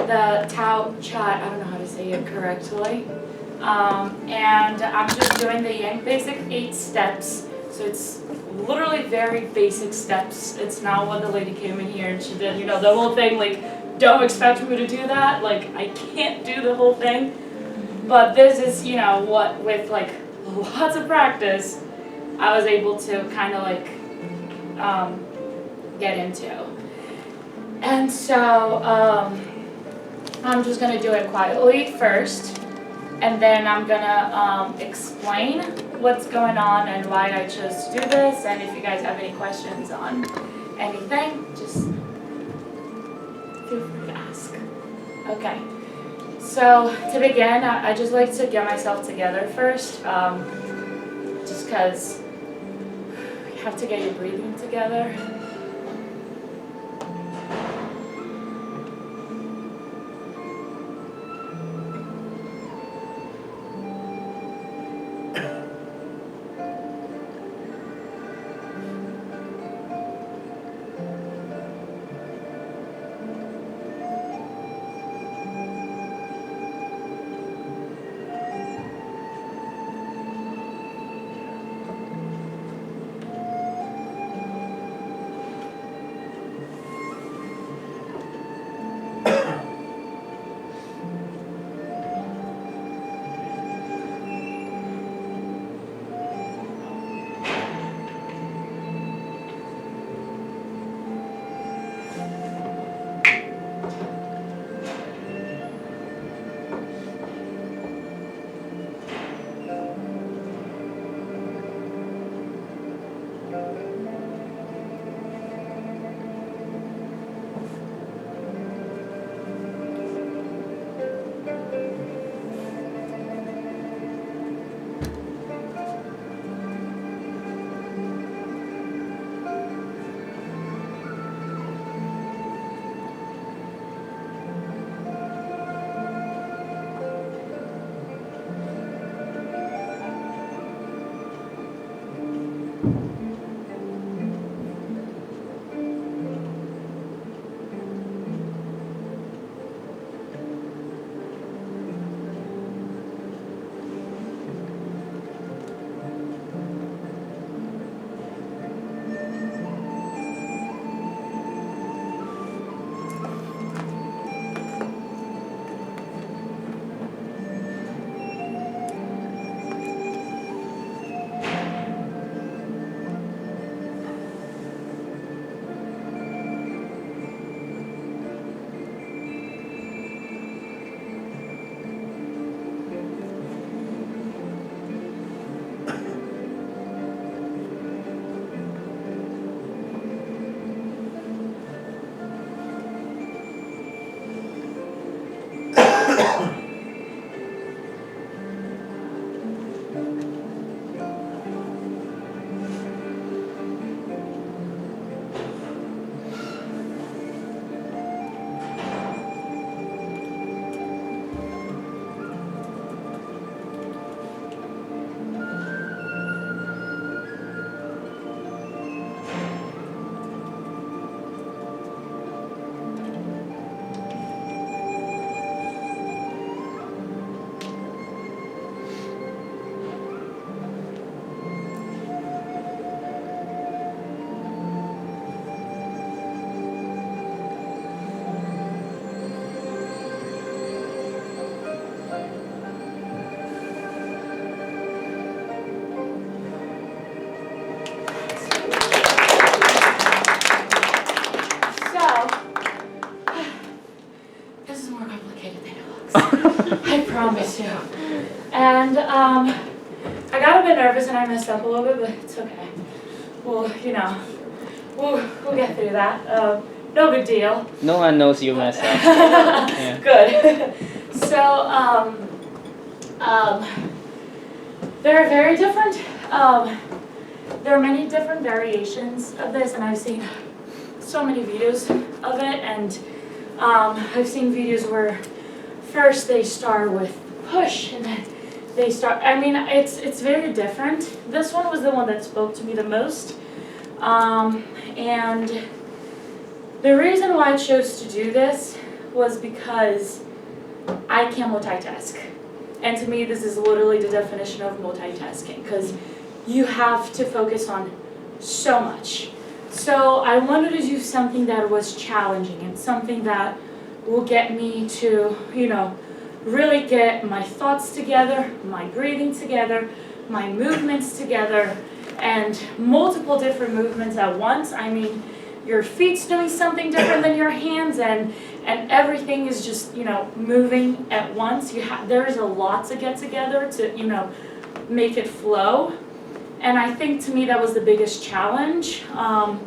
the Tao Chai, I don't know how to say it correctly. And I'm just doing the Yang basic 8 steps. So it's literally very basic steps. It's not what the lady came in here and she did, you know, the whole thing, like, don't expect me to do that. Like, I can't do the whole thing. But this is, you know, what, with like lots of practice, I was able to kind of like get into. And so I'm just gonna do it quietly first, and then I'm gonna explain what's going on and why I chose to do this, and if you guys have any questions on anything, just feel free to ask. Okay, so to begin, I just like to get myself together first, just because you have to get your breathing together. I promise you. And I got a bit nervous and I messed up a little bit, but it's okay. Well, you know, we'll get through that. No big deal. No one knows you messed up. Yeah. Good. So they're very different. There are many different variations of this, and I've seen so many videos of it, and I've seen videos where first they start with push and then they start, I mean, it's very different. This one was the one that spoke to me the most, and the reason why I chose to do this was because I can't multitask. And to me, this is literally the definition of multitasking, because you have to focus on so much. So I wanted to do something that was challenging and something that will get me to, really get my thoughts together, my breathing together, my movements together, and multiple different movements at once. I mean, your feet's doing something different than your hands, and everything is just, moving at once. There's a lot to get together to, make it flow. And I think to me that was the biggest challenge. I'm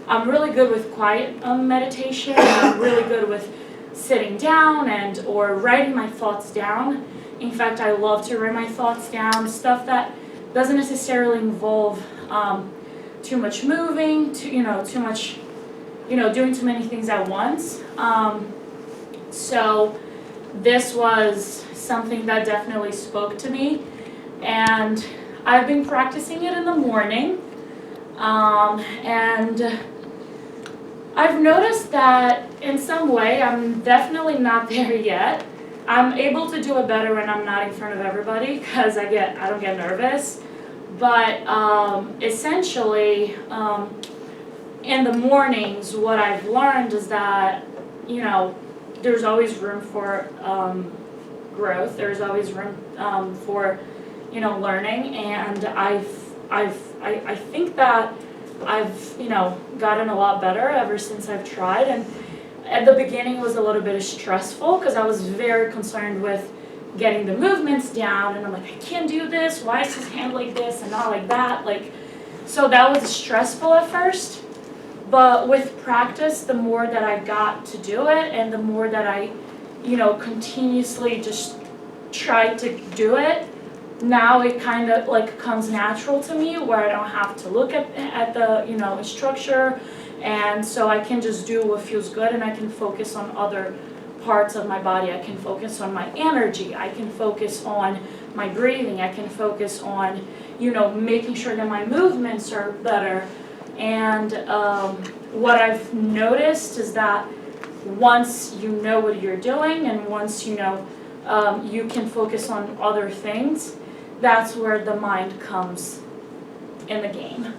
really good with quiet meditation. I'm really good with sitting down or writing my thoughts down. In fact, I love to write my thoughts down, stuff that doesn't necessarily involve too much moving, too much, doing too many things at once. So this was something that definitely spoke to me, and I've been practicing it in the morning, and I've noticed that in some way I'm definitely not there yet. I'm able to do it better when I'm not in front of everybody, because I don't get nervous. But essentially, in the mornings, what I've learned is that, there's always room for growth. There's always room for, learning, and I think that I've, gotten a lot better ever since I've tried. And at the beginning, it was a little bit stressful because I was very concerned with getting the movements down, and I'm like, I can't do this. Why is his hand like this and not like that? So that was stressful at first. But with practice, the more that I got to do it, and the more that I, continuously just tried to do it, now it kind of comes natural to me, where I don't have to look at the structure, and so I can just do what feels good, and I can focus on other parts of my body. I can focus on my energy. I can focus on my breathing. I can focus on making sure that my movements are better. And what I've noticed is that once you know what you're doing, and once you can focus on other things, that's where the mind comes in the game.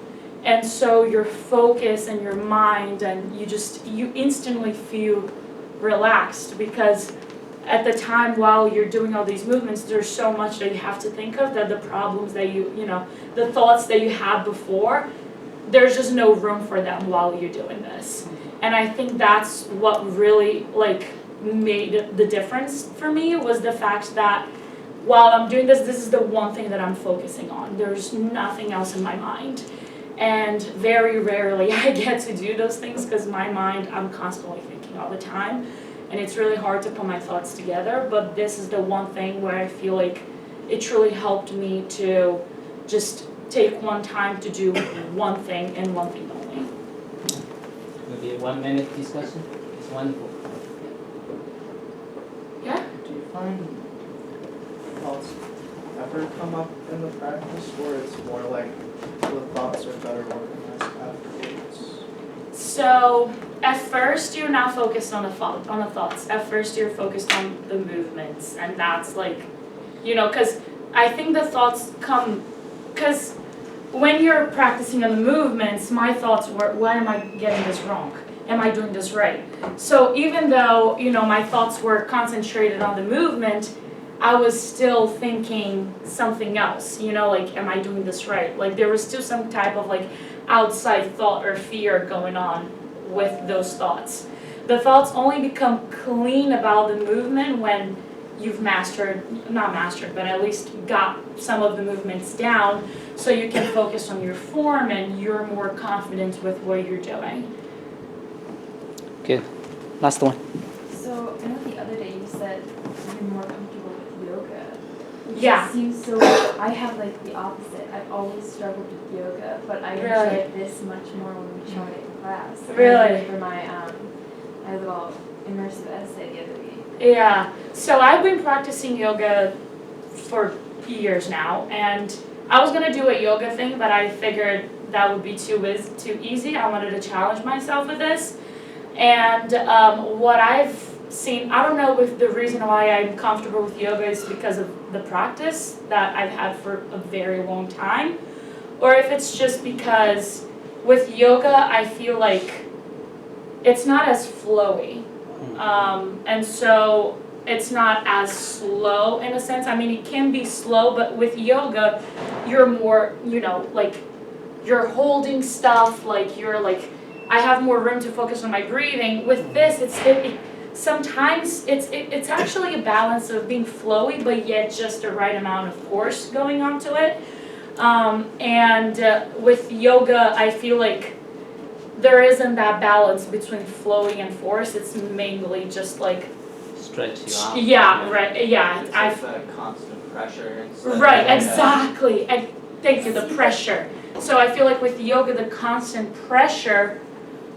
And so your focus and your mind, and you instantly feel relaxed, because at the time while you're doing all these movements, there's so much that you have to think of, that the problems that the thoughts that you had before, there's just no room for them while you're doing this. And I think that's what really made the difference for me, was the fact that while I'm doing this is the one thing that I'm focusing on. There's nothing else in my mind. And very rarely I get to do those things, because my mind, I'm constantly thinking all the time, and it's really hard to put my thoughts together. But this is the one thing where I feel like it truly helped me to just take one time to do one thing, and one thing only. Maybe a 1 minute discussion. It's wonderful. Yeah? Do you find thoughts ever come up in the practice where it's more like the thoughts are better organized afterwards? So at first you're not focused on the thoughts. At first you're focused on the movements, and that's because I think the thoughts come, because when you're practicing on the movements, my thoughts were, why am I getting this wrong? Am I doing this right? So even though, my thoughts were concentrated on the movement, I was still thinking something else, am I doing this right? There was still some type of outside thought or fear going on with those thoughts. The thoughts only become clean about the movement when you've not mastered, but at least got some of the movements down, so you can focus on your form and you're more confident with what you're doing. Good. Last one. So I know the other day you said you're more comfortable with yoga. Which Yeah. seems so. I have the opposite. I've always struggled with yoga, but I Really? enjoy this much more when we show it in class. Really? For my little immersive essay the other week. Yeah, so I've been practicing yoga for years now, and I was gonna do a yoga thing, but I figured that would be too easy. I wanted to challenge myself with this, and what I've seen, I don't know if the reason why I'm comfortable with yoga is because of the practice that I've had for a very long time, or if it's just because with yoga I feel like it's not as flowy. And so it's not as slow in a sense. I mean, it can be slow, but with yoga, you're more, you know, like you're holding stuff, like you're like, I have more room to focus on my breathing. With this, sometimes it's actually a balance of being flowy, but yet just the right amount of force going onto it. With yoga, I feel like there isn't that balance between flowy and force. It's mainly just like Stretch you out. yeah, right, yeah. It's like the constant pressure instead Right, of exactly. And thank you, the pressure. So I feel like with yoga, the constant pressure,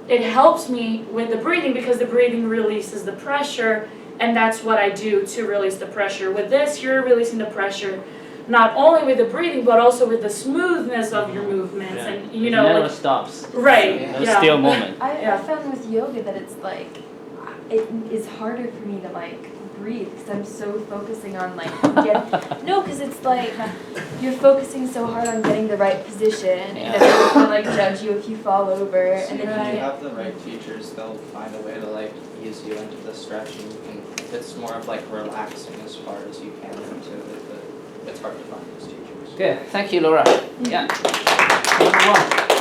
it helps me with the breathing because the breathing releases the pressure, and that's what I do to release the pressure. With this, you're releasing the pressure not only with the breathing, but also with the smoothness of your movements, Yeah. and you It know, never like, stops. right, No yeah. still moment. I found with yoga that it's like, it is harder for me to like breathe because I'm so focusing on like no, because it's like you're focusing so hard on getting the right position, and everyone's gonna like judge you if you fall over, So and if then you have the right teachers, they'll find a way to like ease you into the stretching, and it's more of like relaxing as far as you can into it, but it's hard to find those teachers. Okay, thank you, Laura. Yeah. Number one.